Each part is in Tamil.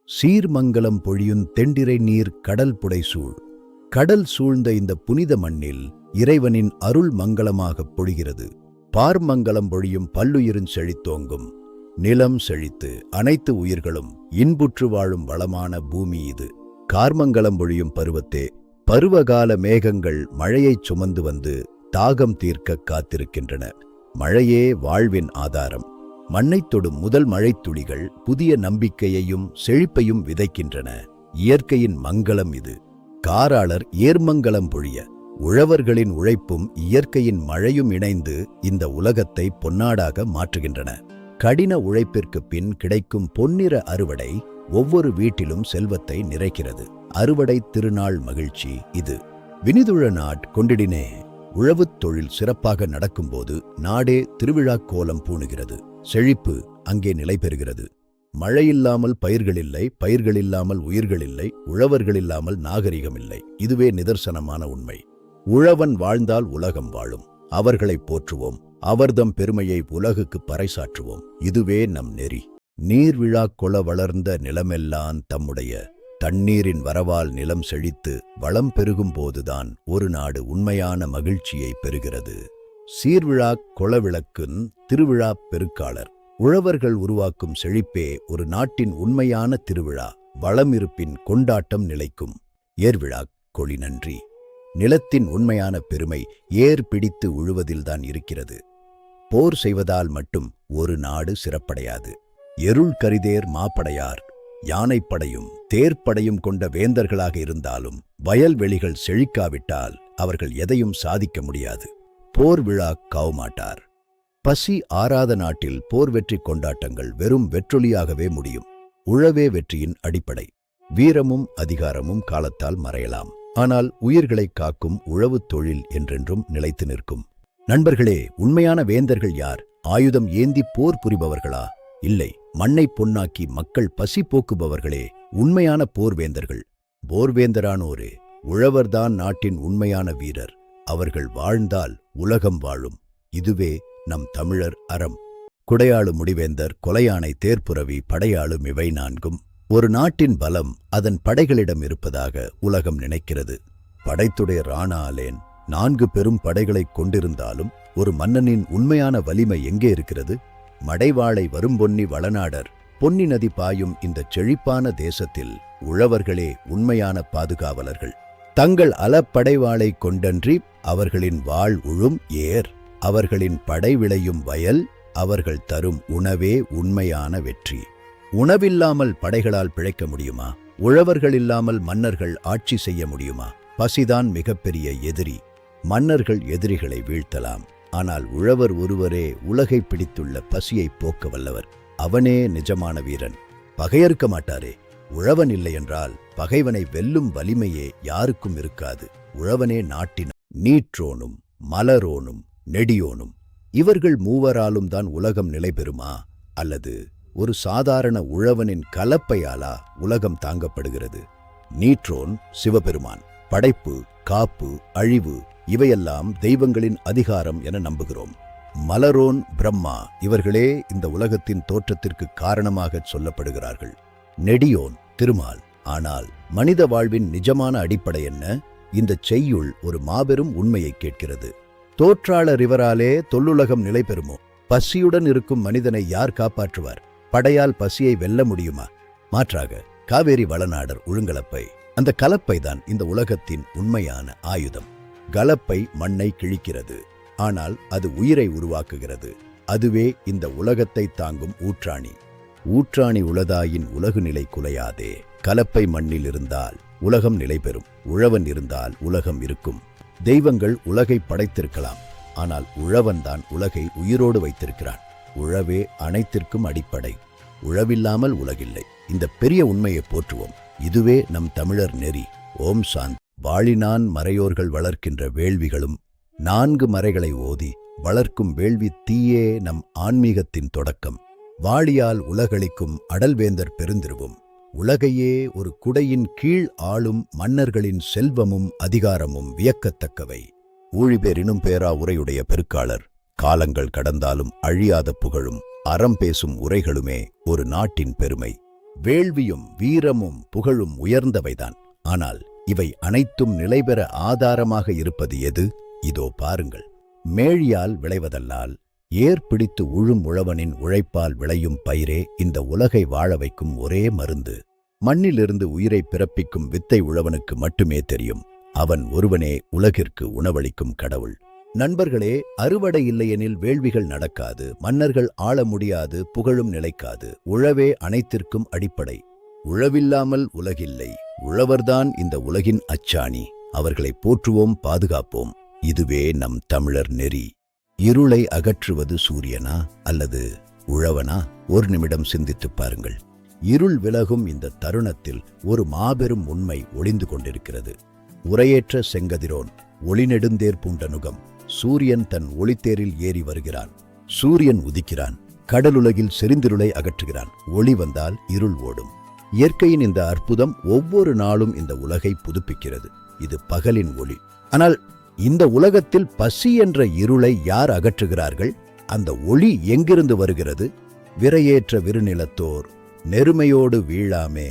சீர்மங்கலம் பொழியுந் தெண்டிரை நீர் கடல் புடைசூழ். கடல் சூழ்ந்த இந்த புனித மண்ணில் இறைவனின் அருள் மங்களமாகப் பொழிகிறது. பார்மங்கலம் பொழியும் பல்லுயிரின் செழித்தோங்கும். நிலம் செழித்து அனைத்து உயிர்களும் இன்புற்று வாழும் வளமான பூமி இது. கார்மங்கலம் பொழியும் பருவத்தே பருவகால மேகங்கள் மழையைச் சுமந்து வந்து தாகம் தீர்க்க காத்திருக்கின்றன. மழையே வாழ்வின் ஆதாரம். மண்ணைத் தொடும் முதல் மழைத்துளிகள் புதிய நம்பிக்கையையும் செழிப்பையும் விதைக்கின்றன. இயற்கையின் மங்களம் இது. காராளர் ஏர்மங்கலம் பொழிய உழவர்களின் உழைப்பும் இயற்கையின் மழையும் இணைந்து இந்த உலகத்தை பொன்னாடாக மாற்றுகின்றன. கடின உழைப்பிற்கு பின் கிடைக்கும் பொன்னிற அறுவடை ஒவ்வொரு வீட்டிலும் செல்வத்தை நிறைக்கிறது. அறுவடை திருநாள் மகிழ்ச்சி இது. வினிதுழ நாட் கொண்டிடினே. உழவுத் தொழில் சிறப்பாக நடக்கும்போது நாடே திருவிழா கோலம் பூணுகிறது. செழிப்பு அங்கே நிலை பெறுகிறது. மழையில்லாமல் பயிர்களில்லை, பயிர்களில்லாமல் உயிர்களில்லை, உழவர்களில்லாமல் நாகரிகமில்லை. இதுவே நிதர்சனமான உண்மை. உழவன் வாழ்ந்தால் உலகம் வாழும். அவர்களை போற்றுவோம். அவர்தம் பெருமையை உலகுக்கு பறைசாற்றுவோம். இதுவே நம் நெறி. நீர்விழா கொள வளர்ந்த நிலமெல்லாம் தம்முடைய தண்ணீரின் வரவால் நிலம் செழித்து வளம் பெருகும் போதுதான் ஒரு நாடு உண்மையான மகிழ்ச்சியை பெறுகிறது. சீர்விழா கொளவிளக்குன் திருவிழா பெருக்காளர். உழவர்கள் உருவாக்கும் செழிப்பே ஒரு நாட்டின் உண்மையான திருவிழா. வளம் இருப்பின் கொண்டாட்டம் நிலைக்கும். ஏர்விழா கொளி நன்றி. நிலத்தின் உண்மையான பெருமை ஏர் பிடித்து உழுவதில்தான் இருக்கிறது. போர் செய்வதால் மட்டும் ஒரு நாடு சிறப்படையாது. எருள் கரிதேர் மாப்படையார். யானைப்படையும் தேர்ப்படையும் கொண்ட வேந்தர்களாக இருந்தாலும் வயல்வெளிகள் செழிக்காவிட்டால் அவர்கள் எதையும் சாதிக்க முடியாது. போர் விழா காவமாட்டார். பசி ஆறாத நாட்டில் போர் வெற்றி கொண்டாட்டங்கள் வெறும் வெற்றொலியாகவே முடியும். உழவே வெற்றியின் அடிப்படை. வீரமும் அதிகாரமும் காலத்தால் மறையலாம். ஆனால் உயிர்களை காக்கும் உழவுத் தொழில் என்றென்றும் நிலைத்து நிற்கும். நண்பர்களே, உண்மையான வேந்தர்கள் யார்? ஆயுதம் ஏந்தி போர் புரிபவர்களா? இல்லை, மண்ணை பொன்னாக்கி மக்கள் பசி போக்குபவர்களே உண்மையான போர்வேந்தர்கள். போர்வேந்தரானோரே உழவர்தான் நாட்டின் உண்மையான வீரர். அவர்கள் வாழ்ந்தால் உலகம் வாழும். இதுவே நம் தமிழர் அறம். குடையாளு முடிவேந்தர், கொலையானை, தேர்ப்புரவி, படையாளும் இவை நான்கும் ஒரு நாட்டின் பலம் அதன் படைகளிடம் இருப்பதாக உலகம் நினைக்கிறது. படைத்துடைய ராணா அலேன் 4 பெரும் படைகளை கொண்டிருந்தாலும் ஒரு மன்னனின் உண்மையான வலிமை எங்கே இருக்கிறது? மடைவாளை வரும்பொன்னி வளநாடர். பொன்னி நதி பாயும் இந்த செழிப்பான தேசத்தில் உழவர்களே உண்மையான பாதுகாவலர்கள். தங்கள் அலப்படைவாளை கொண்டன்றி அவர்களின் வாழ் உழும் ஏர், அவர்களின் படை விளையும் வயல், அவர்கள் தரும் உணவே உண்மையான வெற்றி. உணவில்லாமல் படைகளால் பிழைக்க முடியுமா? உழவர்கள் இல்லாமல் மன்னர்கள் ஆட்சி செய்ய முடியுமா? பசிதான் மிகப்பெரிய எதிரி. மன்னர்கள் எதிரிகளை வீழ்த்தலாம், ஆனால் உழவர் ஒருவரே உலகை பிடித்துள்ள பசியை போக்க வல்லவர். அவனே நிஜமான வீரன். பகையறுக்க மாட்டாரே. உழவன் இல்லை என்றால் பகைவனை வெல்லும் வலிமையே யாருக்கும் இருக்காது. உழவனே நாட்டின் நீற்றோனும் மலரோனும் நெடியோனும். இவர்கள் மூவராலும் தான் உலகம் நிலை பெறுமா? அல்லது ஒரு சாதாரண உழவனின் கலப்பையாலா உலகம் தாங்கப்படுகிறது? நீற்றோன் சிவபெருமான். படைப்பு, காப்பு, அழிவு இவையெல்லாம் தெய்வங்களின் அதிகாரம் என நம்புகிறோம். மலரோன் பிரம்மா. இவர்களே இந்த உலகத்தின் தோற்றத்திற்கு காரணமாக சொல்லப்படுகிறார்கள். நெடியோன் திருமால். ஆனால் மனித வாழ்வின் நிஜமான அடிப்படை என்ன? இந்த செய்யுள் ஒரு மாபெரும் உண்மையை கேட்கிறது. தோற்றாளர் இவராலே தொல்லுலகம் நிலை பெறுமோ? பசியுடன் இருக்கும் மனிதனை யார் காப்பாற்றுவார்? படையால் பசியை வெல்ல முடியுமா? மாற்றாக காவேரி வளநாடர் உழுங்கலப்பை. அந்த கலப்பைதான் இந்த உலகத்தின் உண்மையான ஆயுதம். கலப்பை மண்ணை கிழிக்கிறது, ஆனால் அது உயிரை உருவாக்குகிறது. அதுவே இந்த உலகத்தை தாங்கும் ஊற்றாணி. ஊற்றாணி உளதாயின் உலகு நிலை குலையாதே. கலப்பை மண்ணில் இருந்தால் உலகம் நிலை பெறும். உழவன் இருந்தால் உலகம் இருக்கும். தெய்வங்கள் உலகை படைத்திருக்கலாம், ஆனால் உழவன்தான் உலகை உயிரோடு வைத்திருக்கிறான். உழவே அனைத்திற்கும் அடிப்படை. உழவில்லாமல் உலகில்லை. இந்த பெரிய உண்மையை போற்றுவோம். இதுவே நம் தமிழர் நெறி. ஓம் சாந்தி. வாழினான் மறையோர்கள் வளர்க்கின்ற வேள்விகளும் 4 மறைகளை ஓதி வளர்க்கும் வேள்வி தீயே நம் ஆன்மீகத்தின் தொடக்கம். வாழியால் உலகளிக்கும் அடல்வேந்தர் பெருந்திருவும். உலகையே ஒரு குடையின் கீழ் ஆளும் மன்னர்களின் செல்வமும் அதிகாரமும் வியக்கத்தக்கவை. ஊழிபேரினும் பேரா உரையுடைய பெருக்காளர். காலங்கள் கடந்தாலும் அழியாத புகழும் அறம் பேசும் உரைகளுமே ஒரு நாட்டின் பெருமை. வேள்வியும் வீரமும் புகழும் உயர்ந்தவைதான். ஆனால் இவை அனைத்தும் நிலைபெற ஆதாரமாக இருப்பது எது? இதோ பாருங்கள். மேழியால் விளைவதல்லால் ஏர் பிடித்து உழும் உழவனின் உழைப்பால் விளையும் பயிரே இந்த உலகை வாழ வைக்கும் ஒரே மருந்து. மண்ணிலிருந்து உயிரை பிறப்பிக்கும் வித்தை உழவனுக்கு மட்டுமே தெரியும். அவன் ஒருவனே உலகிற்கு உணவளிக்கும் கடவுள். நண்பர்களே, அறுவடை இல்லையெனில் வேள்விகள் நடக்காது, மன்னர்கள் ஆள முடியாது, புகழும் நிலைக்காது. உழவே அனைத்திற்கும் அடிப்படை. உழவில்லாமல் உலகில்லை. உழவர்தான் இந்த உலகின் அச்சாணி. அவர்களை போற்றுவோம், பாதுகாப்போம். இதுவே நம் தமிழர் நெறி. இருளை அகற்றுவது சூரியனா அல்லது உழவனா? ஒரு நிமிடம் சிந்தித்துப் பாருங்கள். இருள் விலகும் இந்த தருணத்தில் ஒரு மாபெரும் உண்மை ஒளிந்து கொண்டிருக்கிறது. உரையேற்ற செங்கதிரோன், ஒளிநெடுந்தேர் பூண்ட நுகம். சூரியன் தன் ஒளித்தேரில் ஏறி வருகிறான். சூரியன் உதிக்கிறான், கடலுலகில் செறிந்திருளை அகற்றுகிறான். ஒளி வந்தால் இருள் ஓடும். இயற்கையின் இந்த அற்புதம் ஒவ்வொரு நாளும் இந்த உலகை புதுப்பிக்கிறது. இது பகலின் ஒளி. ஆனால் இந்த உலகத்தில் பசி என்ற இருளை யார் அகற்றுகிறார்கள்? அந்த ஒளி எங்கிருந்து வருகிறது? விரையேற்ற விருநிலத்தோர் நெருமையோடு வீழாமே.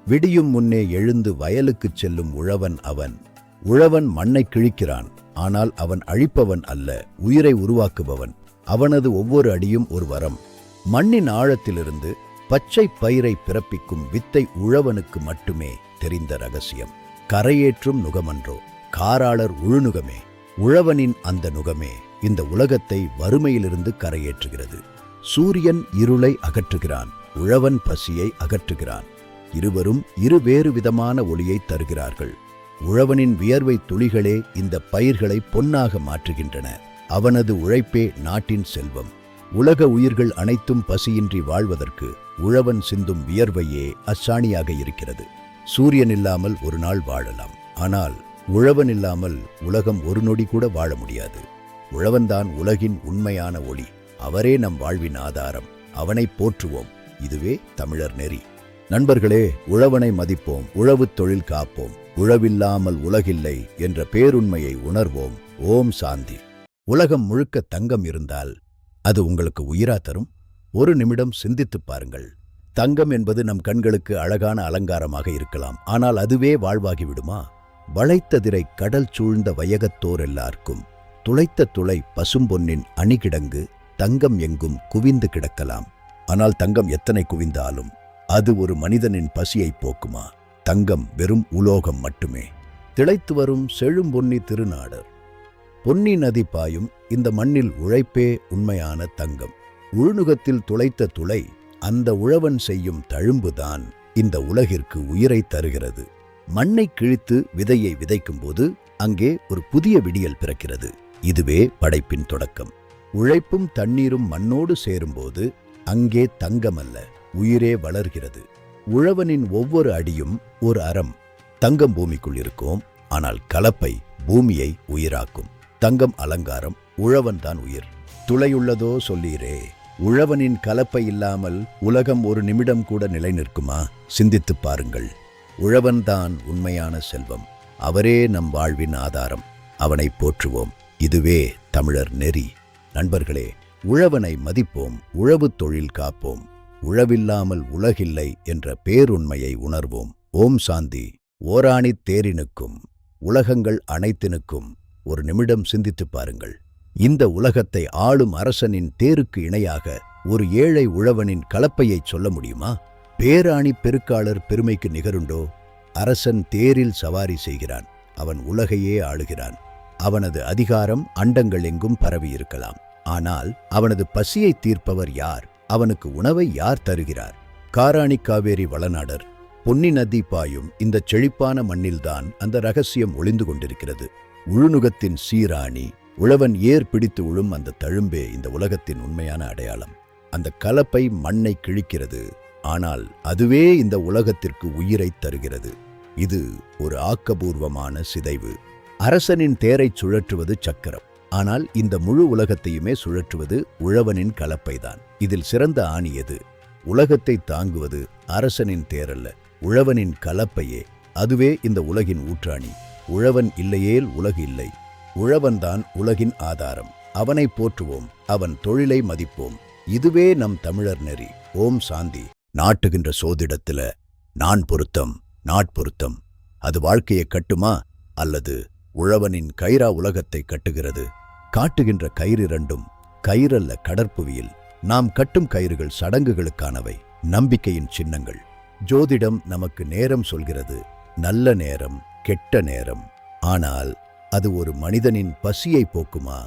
விடியும் முன்னே எழுந்து வயலுக்குச் செல்லும் உழவன் அவன். உழவன் மண்ணை கிழிக்கிறான், ஆனால் அவன் அழிப்பவன் அல்ல, உயிரை உருவாக்குபவன். அவனது ஒவ்வொரு அடியும் ஒரு வரம். மண்ணின் ஆழத்திலிருந்து பச்சை பயிரை பிறப்பிக்கும் வித்தை உழவனுக்கு மட்டுமே தெரிந்த ரகசியம். கரையேற்றும் நுகமன்றோ, காராளர் உழுநுகமே. உழவனின் அந்த நுகமே இந்த உலகத்தை வறுமையிலிருந்து கரையேற்றுகிறது. சூரியன் இருளை அகற்றுகிறான், உழவன் பசியை அகற்றுகிறான். இருவரும் இருவேறு விதமான ஒளியை தருகிறார்கள். உழவனின் வியர்வை துளிகளே இந்த பயிர்களை பொன்னாக மாற்றுகின்றன. அவனது உழைப்பே நாட்டின் செல்வம். உலக உயிர்கள் அனைத்தும் பசியின்றி வாழ்வதற்கு உழவன் சிந்தும் வியர்வையே அச்சாணியாக இருக்கிறது. சூரியன் இல்லாமல் ஒரு நாள் வாழலாம், ஆனால் உழவன் இல்லாமல் உலகம் ஒரு நொடி கூட வாழ முடியாது. உழவன்தான் உலகின் உண்மையான ஒளி. அவரே நம் வாழ்வின் ஆதாரம். அவனை போற்றுவோம். இதுவே தமிழர் நெறி. நண்பர்களே, உழவனை மதிப்போம், உழவுத் தொழில் காப்போம். உழவில்லாமல் உலகில்லை என்ற பேருண்மையை உணர்வோம். ஓம் சாந்தி. உலகம் முழுக்க தங்கம் இருந்தால் அது உங்களுக்கு உயிரா தரும்? ஒரு நிமிடம் சிந்தித்துப் பாருங்கள். தங்கம் என்பது நம் கண்களுக்கு அழகான அலங்காரமாக இருக்கலாம், ஆனால் அதுவே வாழ்வாகிவிடுமா? வளைத்ததிரை கடல் சூழ்ந்த வையகத்தோர் எல்லார்க்கும் துளைத்த துளை பசும்பொன்னின் அணிகிடங்கு. தங்கம் எங்கும் குவிந்து கிடக்கலாம், ஆனால் தங்கம் எத்தனை குவிந்தாலும் அது ஒரு மனிதனின் பசியை போக்குமா? தங்கம் வெறும் உலோகம் மட்டுமே. திளைத்து வரும் செழும்பொன்னி திருநாடர். பொன்னி நதி பாயும் இந்த மண்ணில் உழைப்பே உண்மையான தங்கம். உழுநுகத்தில் துளைத்த துளை, அந்த உழவன் செய்யும் தழும்புதான் இந்த உலகிற்கு உயிரை தருகிறது. மண்ணை கிழித்து விதையை விதைக்கும்போது அங்கே ஒரு புதிய விடியல் பிறக்கிறது. இதுவே படைப்பின் தொடக்கம். உழைப்பும் தண்ணீரும் மண்ணோடு சேரும்போது அங்கே தங்கமல்ல, உயிரே வளர்கிறது. உழவனின் ஒவ்வொரு அடியும் ஒரு அறம். தங்கம் பூமிக்குள் இருக்கும், ஆனால் கலப்பை பூமியை உயிராக்கும். தங்கம் அலங்காரம், உழவன்தான் உயிர். துளையுள்ளதோ சொல்லீரே, உழவனின் கலப்பை இல்லாமல் உலகம் ஒரு நிமிடம் கூட நிலை நிற்குமா? சிந்தித்துப் பாருங்கள். உழவன்தான் உண்மையான செல்வம். அவரே நம் வாழ்வின் ஆதாரம். அவனை போற்றுவோம். இதுவே தமிழர் நெறி. நண்பர்களே, உழவனை மதிப்போம், உழவுத் தொழில் காப்போம். உழவில்லாமல் உலகில்லை என்ற பேருண்மையை உணர்வோம். ஓம் சாந்தி. ஓராணித் தேரினுக்கும் உலகங்கள் அனைத்தினுக்கும் ஒரு நிமிடம் சிந்தித்துப் பாருங்கள். இந்த உலகத்தை ஆளும் அரசனின் தேருக்கு இணையாக ஒரு ஏழை உழவனின் கலப்பையைச் சொல்ல முடியுமா? பேராணி பெருக்காளர் பெருமைக்கு நிகருண்டோ? அரசன் தேரில் சவாரி செய்கிறான், அவன் உலகையே ஆளுகிறான். அவனது அதிகாரம் அண்டங்கள் எங்கும் பரவியிருக்கலாம், ஆனால் அவனது பசியை தீர்ப்பவர் யார்? அவனுக்கு உணவை யார் தருகிறார்? காராணி காவேரி வளநாடர். பொன்னி நதி பாயும் இந்த செழிப்பான மண்ணில்தான் அந்த ரகசியம் ஒளிந்து கொண்டிருக்கிறது. உழுநுகத்தின் சீராணி, உழவன் ஏர் பிடித்து உழும் அந்த தழும்பே இந்த உலகத்தின் உண்மையான அடையாளம். அந்த கலப்பை மண்ணை கிழிக்கிறது, ஆனால் அதுவே இந்த உலகத்திற்கு உயிரை தருகிறது. இது ஒரு ஆக்கபூர்வமான சிதைவு. அரசனின் தேரைச் சுழற்றுவது சக்கரம், ஆனால் இந்த முழு உலகத்தையுமே சுழற்றுவது உழவனின் கலப்பைதான். இதில் சிறந்த ஆணி எது? உலகத்தை தாங்குவது அரசனின் தேரல்ல, உழவனின் கலப்பையே. அதுவே இந்த உலகின் ஊற்றாணி. உழவன் இல்லையேல் உலகு இல்லை. உழவன்தான் உலகின் ஆதாரம். அவனை போற்றுவோம், அவன் தொழிலை மதிப்போம். இதுவே நம் தமிழர் நெறி. ஓம் சாந்தி. நாட்டுகின்ற சோதிடத்துல நான் பொருத்தம் நாட்பொருத்தம் அது வாழ்க்கையை கட்டுமா அல்லது உழவனின் கயிறா உலகத்தை கட்டுகிறது? காட்டுகின்ற கயிறு இரண்டும் கயிறல்ல கடற்புவியில். நாம் கட்டும் கயிறுகள் சடங்குகளுக்கானவை, நம்பிக்கையின் சின்னங்கள். ஜோதிடம் நமக்கு நேரம் சொல்கிறது, நல்ல நேரம் கெட்ட நேரம். ஆனால் அது ஒரு மனிதனின் பசியை போக்குமா?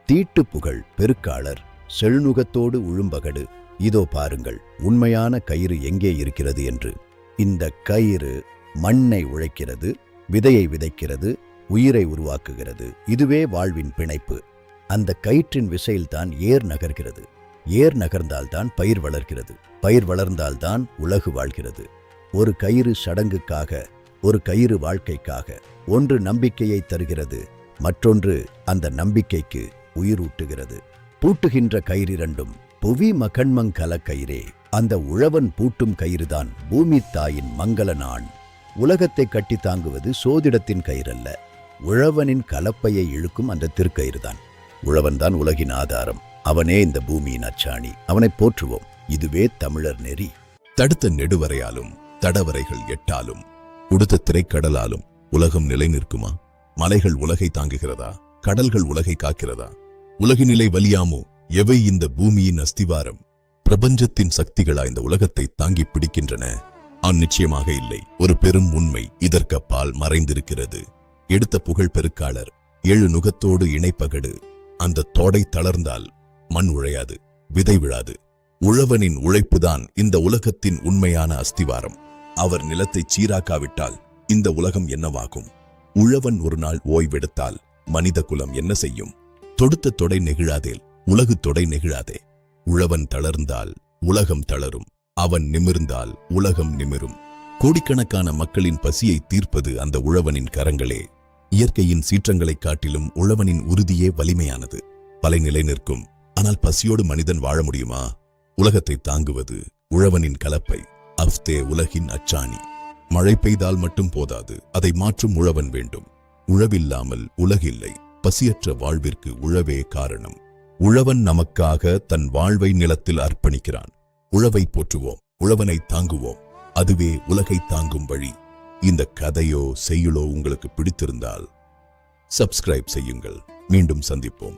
தீட்டு புகழ் பெருக்காளர் செழுநுகத்தோடு உழும்பகடு. இதோ பாருங்கள் உண்மையான கயிறு எங்கே இருக்கிறது என்று. இந்த கயிறு மண்ணை உழைக்கிறது, விதையை விதைக்கிறது, உயிரை உருவாக்குகிறது. இதுவே வாழ்வின் பிணைப்பு. அந்த கயிற்றின் விசையில்தான் ஏர் நகர்கிறது. ஏர் நகர்ந்தால்தான் பயிர் வளர்கிறது. பயிர் வளர்ந்தால்தான் உலகு வாழ்கிறது. ஒரு கயிறு சடங்குக்காக, ஒரு கயிறு வாழ்க்கைக்காக. ஒன்று நம்பிக்கையை தருகிறது, மற்றொன்று அந்த நம்பிக்கைக்கு உயிரூட்டுகிறது. பூட்டுகின்ற கயிறிரண்டும் புவி மகன்மங்கல கயிறே. அந்த உழவன் பூட்டும் கயிறுதான் பூமி தாயின் மங்கள நாண். உலகத்தை கட்டி தாங்குவது சோதிடத்தின் கயிறல்ல, உழவனின் கலப்பையை இழுக்கும் அந்த திருக்கயிறுதான். உழவன்தான் உலகின் ஆதாரம். அவனே இந்த பூமியின் அச்சாணி. அவனை போற்றுவோம். இதுவே தமிழர் நெறி. தடுத்த நெடுவரையாலும் தடவரைகள் எட்டாலும் உடுத்த திரைக்கடலாலும் உலகம் நிலை நிற்குமா? மலைகள் உலகை தாங்குகிறதா? கடல்கள் உலகை காக்கிறதா? உலகினிலை வலியாமோ? எவை இந்த பூமியின் அஸ்திவாரம்? பிரபஞ்சத்தின் சக்திகளா இந்த உலகத்தை தாங்கி பிடிக்கின்றன? நிச்சயமாக இல்லை. ஒரு பெரும் உண்மை இதற்கப்பால் மறைந்திருக்கிறது. எடுத்த புகழ் பெருக்காளர் 7 நுகத்தோடு இணைப்பகடு. அந்த தோடை தளர்ந்தால் மண் உழையாது, விதை விழாது. உழவனின் உழைப்புதான் இந்த உலகத்தின் உண்மையான அஸ்திவாரம். அவர் நிலத்தை சீராக்காவிட்டால் இந்த உலகம் என்னவாகும்? உழவன் ஒரு நாள் ஓய்வெடுத்தால் மனித குலம் என்ன செய்யும்? தொடுத்த தொடை நெகிழாதேல் உலகு தொடை நெகிழாதே. உழவன் தளர்ந்தால் உலகம் தளரும். அவன் நிமிர்ந்தால் உலகம் நிமிரும். கோடிக்கணக்கான மக்களின் பசியை தீர்ப்பது அந்த உழவனின் கரங்களே. இயற்கையின் சீற்றங்களைக் காட்டிலும் உழவனின் உறுதியே வலிமையானது. பலை நிலை நிற்கும். ஆனால் பசியோடு மனிதன் வாழ முடியுமா? உலகத்தை தாங்குவது உழவனின் கலப்பை. அஃதே உலகின் அச்சாணி. மழை பெய்தால் மட்டும் போதாது, அதை மாற்றும் உழவன் வேண்டும். உழவில்லாமல் உலகில்லை. பசியற்ற வாழ்விற்கு உழவே காரணம். உழவன் நமக்காக தன் வாழ்வை நிலத்தில் அர்ப்பணிக்கிறான். உழவை போற்றுவோம், உழவனை தாங்குவோம். அதுவே உலகை தாங்கும் வழி. இந்த கதையோ செய்யுளோ உங்களுக்கு பிடித்திருந்தால் சப்ஸ்கிரைப் செய்யுங்கள். மீண்டும் சந்திப்போம்.